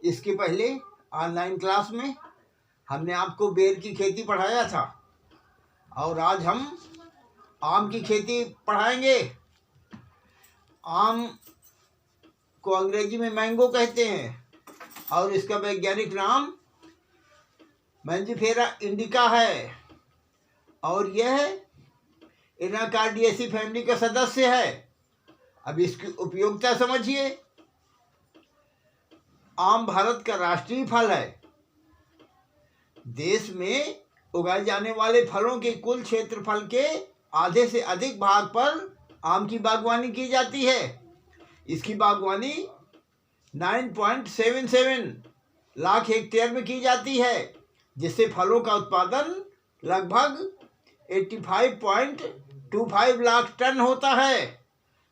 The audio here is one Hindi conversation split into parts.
इसके पहले ऑनलाइन क्लास में हमने आपको बेर की खेती पढ़ाया था और आज हम आम की खेती पढ़ाएंगे। आम को अंग्रेजी में मैंगो कहते हैं और इसका वैज्ञानिक नाम मैंजीफेरा इंडिका है और यह एनाकार्डियेसी फैमिली का सदस्य है। अब इसकी उपयोगिता समझिए। आम भारत का राष्ट्रीय फल है। देश में उगाए जाने वाले फलों के कुल क्षेत्रफल के आधे से अधिक भाग पर आम की बागवानी की जाती है। इसकी बागवानी 9.77 लाख हेक्टेयर में की जाती है, जिससे फलों का उत्पादन लगभग 85.25 लाख टन होता है।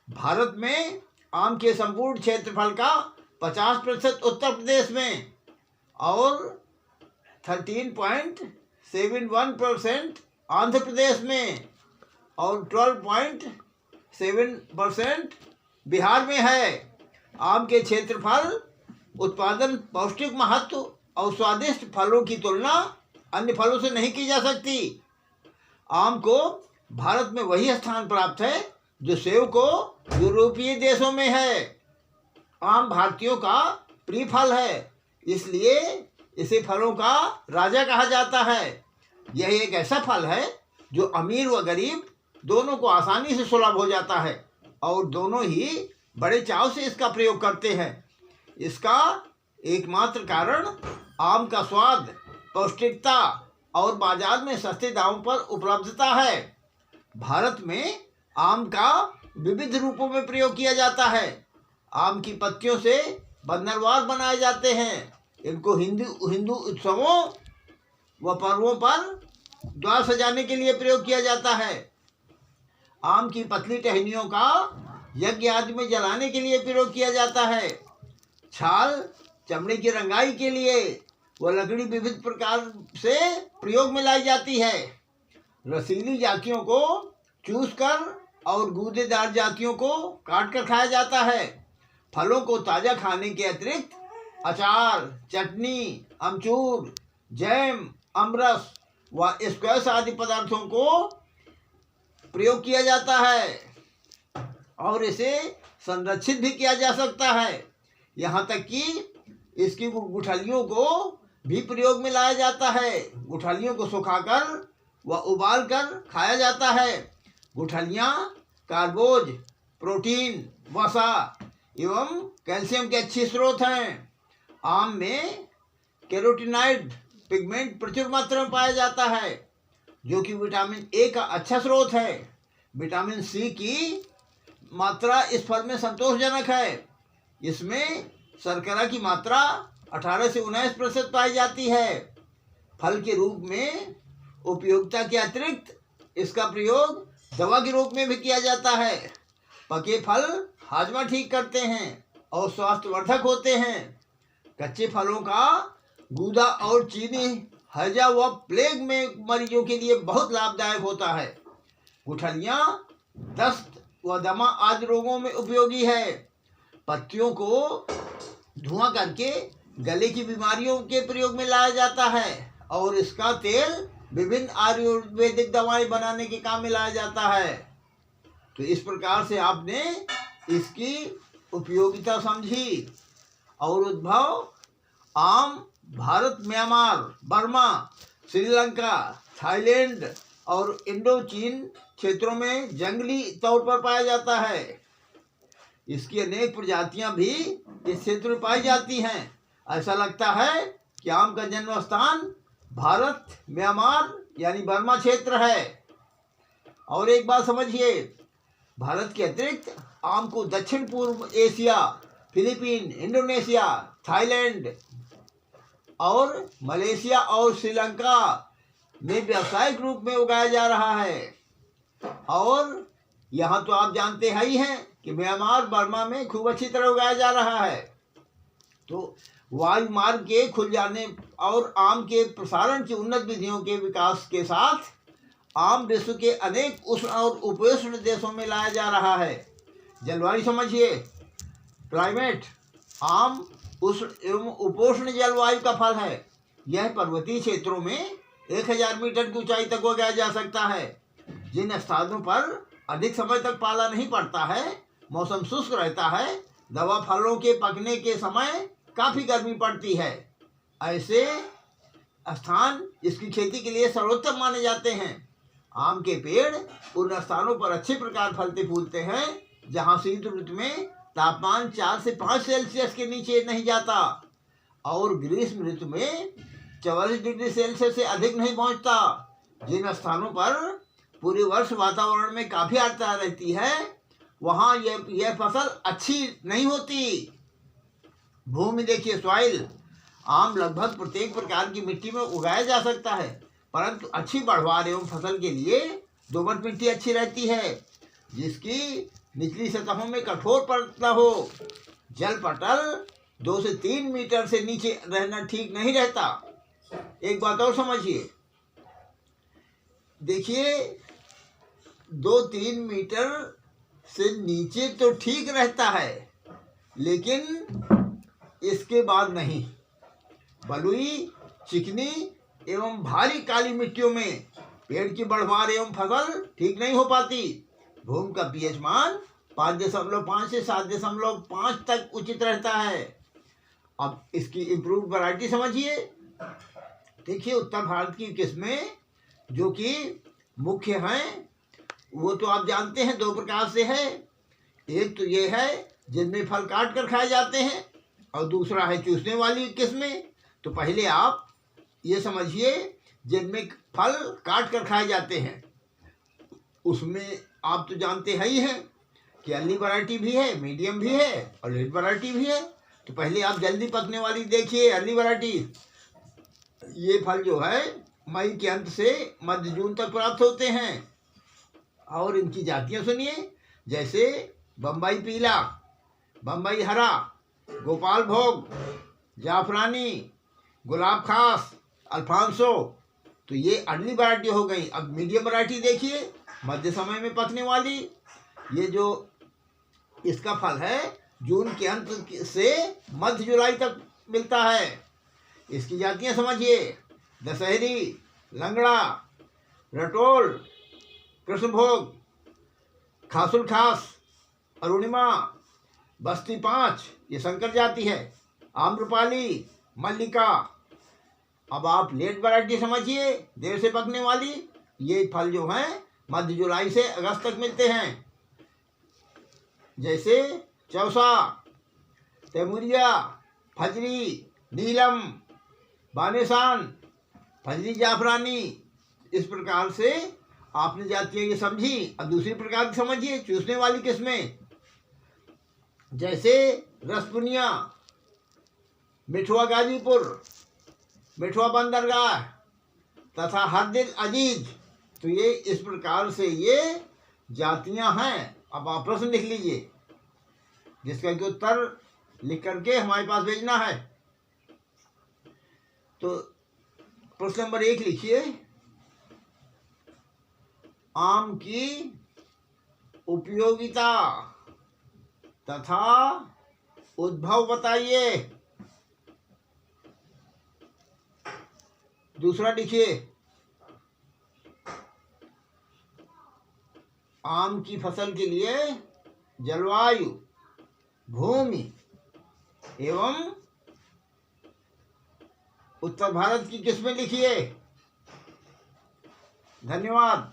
भारत में आम के संपूर्ण क्षेत्रफल का 50% उत्तर प्रदेश में और 13.71% आंध्र प्रदेश में और 12.7% बिहार में है। आम के क्षेत्रफल, उत्पादन, पौष्टिक महत्व और स्वादिष्ट फलों की तुलना अन्य फलों से नहीं की जा सकती। आम को भारत में वही स्थान प्राप्त है जो सेब को यूरोपीय देशों में है। आम भारतीयों का प्रिय फल है, इसलिए इसे फलों का राजा कहा जाता है। यह एक ऐसा फल है जो अमीर व गरीब दोनों को आसानी से सुलभ हो जाता है और दोनों ही बड़े चाव से इसका प्रयोग करते हैं। इसका एकमात्र कारण आम का स्वाद, पौष्टिकता और बाजार में सस्ते दामों पर उपलब्धता है। भारत में आम का विविध रूपों में प्रयोग किया जाता है। आम की पत्तियों से बंदरवार बनाए जाते हैं। इनको हिंदू उत्सवों व पर्वों पर द्वार सजाने के लिए प्रयोग किया जाता है। आम की पतली टहनियों का यज्ञ आदि में जलाने के लिए प्रयोग किया जाता है। छाल चमड़े की रंगाई के लिए व लकड़ी विविध प्रकार से प्रयोग में लाई जाती है। रसीली जातियों को चूसकर और गूदेदार जातियों को काटकर खाया जाता है। फलों को ताज़ा खाने के अतिरिक्त अचार, चटनी, अमचूर, जैम, अमरस व स्क्वैश आदि पदार्थों को प्रयोग किया जाता है और इसे संरक्षित भी किया जा सकता है। यहाँ तक कि इसकी गुठलियों को भी प्रयोग में लाया जाता है। गुठलियों को सुखाकर व उबालकर खाया जाता है। गुठलियाँ कार्बोज, प्रोटीन, वसा एवं कैल्शियम के अच्छे स्रोत हैं। आम में कैरोटीनॉइड पिगमेंट प्रचुर मात्रा में पाया जाता है, जो कि विटामिन ए का अच्छा स्रोत है। विटामिन सी की मात्रा इस फल में संतोषजनक है। इसमें शर्करा की मात्रा 18 से 19% पाई जाती है। फल के रूप में उपयोगिता के अतिरिक्त इसका प्रयोग दवा के रूप में भी किया जाता है। पके फल हाजमा ठीक करते हैं और स्वास्थ्यवर्धक होते हैं। कच्चे फलों का गूदा और चीनी हैजा व प्लेग में मरीजों के लिए बहुत लाभदायक होता है। गुठलियाँ दस्त व दमा आदि रोगों में उपयोगी है। पत्तियों को धुआं करके गले की बीमारियों के प्रयोग में लाया जाता है और इसका तेल विभिन्न आयुर्वेदिक दवाएं बनाने के काम में लाया जाता है। तो इस प्रकार से आपने इसकी उपयोगिता समझी और उद्भव आम Bharat, Myanmar, Burma, Sri Lanka, Thailand और इंडो चीन क्षेत्रों में जंगली तौर पर पाया जाता है। इसकी अनेक प्रजातियां भी इस क्षेत्र में पाई जाती हैं। ऐसा लगता है कि आम का जन्म स्थान भारत, म्यांमार यानी बर्मा क्षेत्र है। और एक बात समझिए, भारत के अतिरिक्त आम को दक्षिण पूर्व एशिया, फिलीपीन, इंडोनेशिया, थाईलैंड और मलेशिया और श्रीलंका में व्यावसायिक रूप में उगाया जा रहा है। और यहाँ तो आप जानते ही हैं कि म्यांमार, बर्मा में खूब अच्छी तरह उगाया जा रहा है। तो वायु मार्ग के खुल जाने और आम के प्रसारण की उन्नत विधियों के विकास के साथ आम विश्व के अनेक उष्ण और उपोष्ण देशों में लाया जा रहा है। जलवायु समझिए, क्लाइमेट। आम उष्ण एवं उपोष्ण जलवायु का फल है। यह पर्वतीय क्षेत्रों में 1000 मीटर की ऊंचाई तक उगाया जा सकता है। जिन स्थानों पर अधिक समय तक पाला नहीं पड़ता है, मौसम शुष्क रहता है, दवा फलों के पकने के समय काफ़ी गर्मी पड़ती है, ऐसे स्थान इसकी खेती के लिए सर्वोत्तम माने जाते हैं। आम के पेड़ उन स्थानों पर अच्छे प्रकार फलते फूलते हैं जहाँ शीत ऋतु में तापमान 4 से 5 सेल्सियस के नीचे नहीं जाता और ग्रीष्म ऋतु में 44 डिग्री सेल्सियस से अधिक नहीं पहुँचता। जिन स्थानों पर पूरे वर्ष वातावरण में काफ़ी आर्द्रता रहती है, वहाँ यह फसल अच्छी नहीं होती। भूमि देखिए, सॉइल। आम लगभग प्रत्येक प्रकार की मिट्टी में उगाया जा सकता है, परंतु अच्छी बढ़वार एवं फसल के लिए दोमट मिट्टी अच्छी रहती है, जिसकी निचली सतहों में कठोर परत हो। जल पटल 2 से 3 मीटर से नीचे रहना ठीक नहीं रहता। एक बात और समझिए, देखिए 2-3 मीटर से नीचे तो ठीक रहता है, लेकिन इसके बाद नहीं। बलुई, चिकनी एवं भारी काली मिट्टियों में पेड़ की बढ़वार एवं फसल ठीक नहीं हो पाती। भूमि का पीएच मान 5.5 से 7.5 तक उचित रहता है। अब इसकी इम्प्रूव्ड वैरायटी समझिए। देखिए, उत्तर भारत की किस्में जो कि मुख्य हैं वो तो आप जानते हैं 2 प्रकार से है। एक तो ये है जिनमें फल काट कर खाए जाते हैं, और दूसरा है चूसने वाली किस्में। तो पहले आप ये समझिए, जिनमें फल काट कर खाए जाते हैं उसमें आप तो जानते हैं ही हैं कि अर्ली वैरायटी भी है, मीडियम भी है और लेट वैरायटी भी है। तो पहले आप जल्दी पकने वाली देखिए, अर्ली वैरायटी। ये फल जो है मई के अंत से मध्य जून तक प्राप्त होते हैं और इनकी जातियां सुनिए, जैसे बम्बई पीला, बम्बई हरा, गोपाल भोग, जाफरानी, गुलाब खास, अल्फांसो। तो ये अर्ली वैरायटी हो गई। अब मीडियम वैरायटी देखिए, मध्य समय में पकने वाली। ये जो इसका फल है जून के अंत से मध्य जुलाई तक मिलता है। इसकी जातियां समझिए, दशहरी, लंगड़ा, रटोल, कृष्णभोग, खासुल खास, अरुणिमा, बस्ती 5 ये संकर जाति है, आम्रपाली, मल्लिका। अब आप लेट वैरायटी समझिए, देर से पकने वाली। ये फल जो हैं मध्य जुलाई से अगस्त तक मिलते हैं, जैसे चौसा, तैमूरिया, फजरी, नीलम, बानेसान, फजरी जाफरानी। इस प्रकार से आपने जातियाँ ये समझी। अब दूसरी प्रकार की समझिए, चूसने वाली किस्में, जैसे रसपुनिया, मिठुआ गाजीपुर, मिठुआ बंदरगाह तथा हरदिल अजीज। तो ये इस प्रकार से ये जातियां हैं। अब आप प्रश्न लिख लीजिए, जिसका कि उत्तर लिख करके हमारे पास भेजना है। तो प्रश्न नंबर 1 लिखिए, आम की उपयोगिता तथा उद्भव बताइए। दूसरा लिखिए, आम की फसल के लिए जलवायु, भूमि एवं उत्तर भारत की किस्में लिखिए। धन्यवाद।